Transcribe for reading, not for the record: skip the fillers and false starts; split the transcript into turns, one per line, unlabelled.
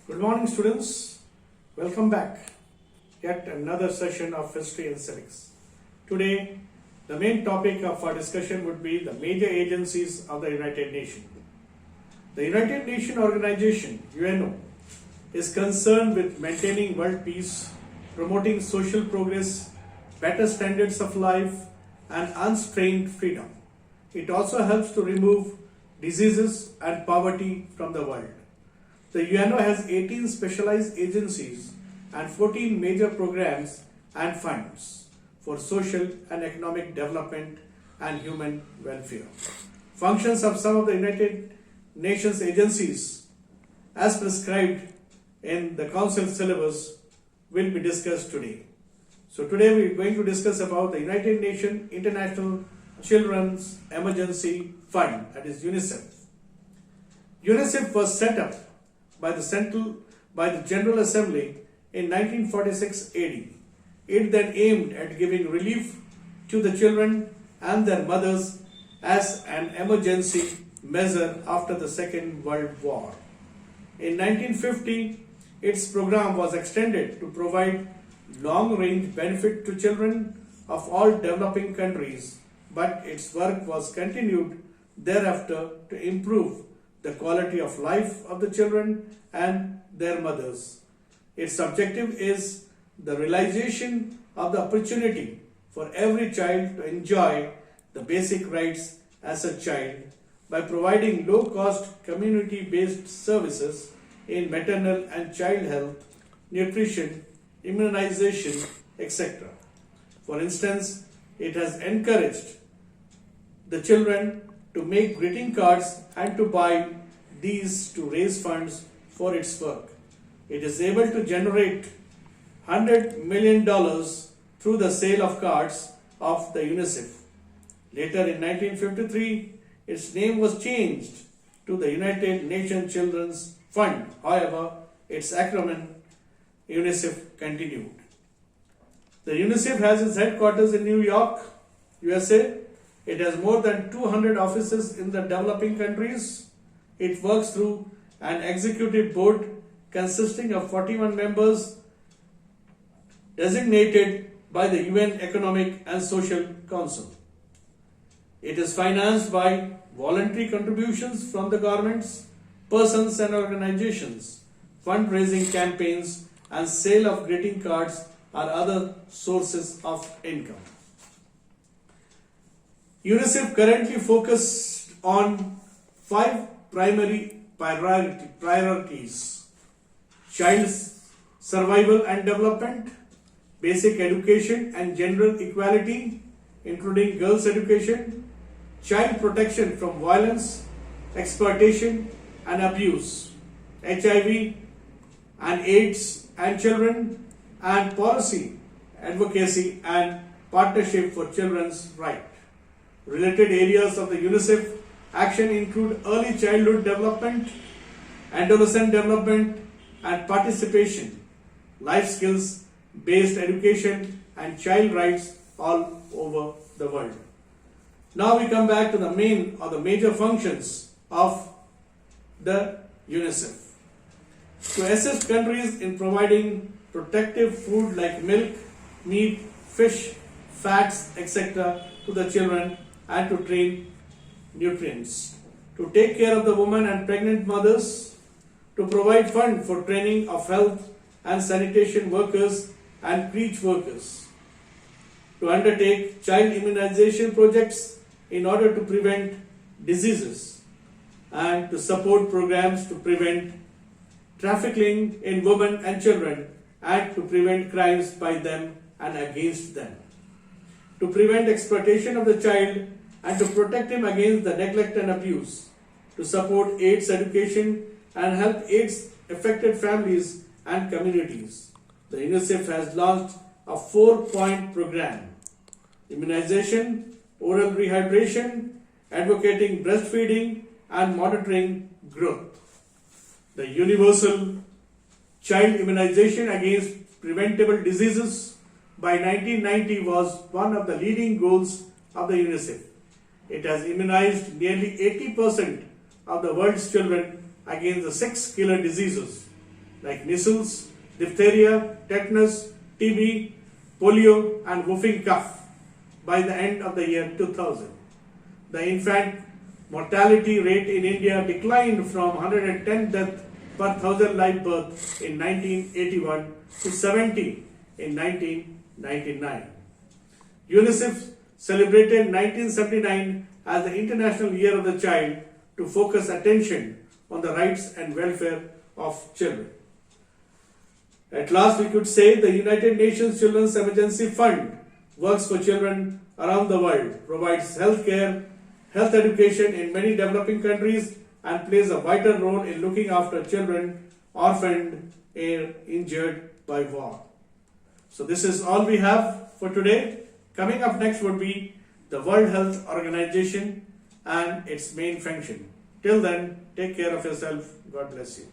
Good morning, students. Welcome back. Yet another session of History and Civics. Today, the main topic of our discussion would be the major agencies of the United Nations. The United Nations Organization, UNO, is concerned with maintaining world peace, promoting social progress, better standards of life, and unstrained freedom. It also helps to remove diseases and poverty from the world. The UNO has 18 specialized agencies and 14 major programs and funds for social and economic development and human welfare. Functions of some of the United Nations agencies as prescribed in the Council syllabus will be discussed today. So today we are going to discuss about the United Nations International Children's Emergency Fund, that is UNICEF. UNICEF was set up by the General Assembly in 1946 AD. It then aimed at giving relief to the children and their mothers as an emergency measure after the Second World War. In 1950, its program was extended to provide long-range benefit to children of all developing countries, but its work was continued thereafter to improve the quality of life of the children and their mothers. Its objective is the realization of the opportunity for every child to enjoy the basic rights as a child by providing low-cost community-based services in maternal and child health, nutrition, immunization, etc. For instance, it has encouraged the children to make greeting cards and to buy these to raise funds for its work. It is able to generate $100 million through the sale of cards of the UNICEF. Later in 1953, its name was changed to the United Nations Children's Fund. However, its acronym UNICEF continued. The UNICEF has its headquarters in New York, USA. It has more than 200 offices in the developing countries. It works through an executive board consisting of 41 members designated by the UN Economic and Social Council. It is financed by voluntary contributions from the governments, persons and organizations. Fundraising campaigns and sale of greeting cards are other sources of income. UNICEF currently focuses on 5 primary priorities: child survival and development, basic education and gender equality, including girls' education, child protection from violence, exploitation and abuse, HIV and AIDS and children, and policy, advocacy and partnership for children's rights. Related areas of the UNICEF action include early childhood development, adolescent development and participation, life skills based education and child rights all over the world. Now we come back to the main or the major functions of the UNICEF. To assist countries in providing protective food like milk, meat, fish, fats, etc. to the children and to train nutrients. To take care of the women and pregnant mothers. To provide funds for training of health and sanitation workers and creche workers. To undertake child immunization projects in order to prevent diseases. And to support programs to prevent trafficking in women and children and to prevent crimes by them and against them. To prevent exploitation of the child and to protect him against the neglect and abuse. To support AIDS education and help AIDS affected families and communities. The UNICEF has launched a 4-point program: immunization, oral rehydration, advocating breastfeeding and monitoring growth. The universal child immunization against preventable diseases by 1990 was one of the leading goals of the UNICEF. It has immunized nearly 80% of the world's children against the 6 killer diseases like measles, diphtheria, tetanus, TB, polio and whooping cough by the end of the year 2000. The infant mortality rate in India declined from 110 deaths per 1,000 live births in 1981 to 70 in 1999. UNICEF celebrated 1979 as the International Year of the Child to focus attention on the rights and welfare of children. At last, we could say the United Nations Children's Emergency Fund works for children around the world, provides health care, health education in many developing countries, and plays a vital role in looking after children orphaned or injured by war. So this is all we have for today. Coming up next would be the World Health Organization and its main function. Till then, take care of yourself. God bless you.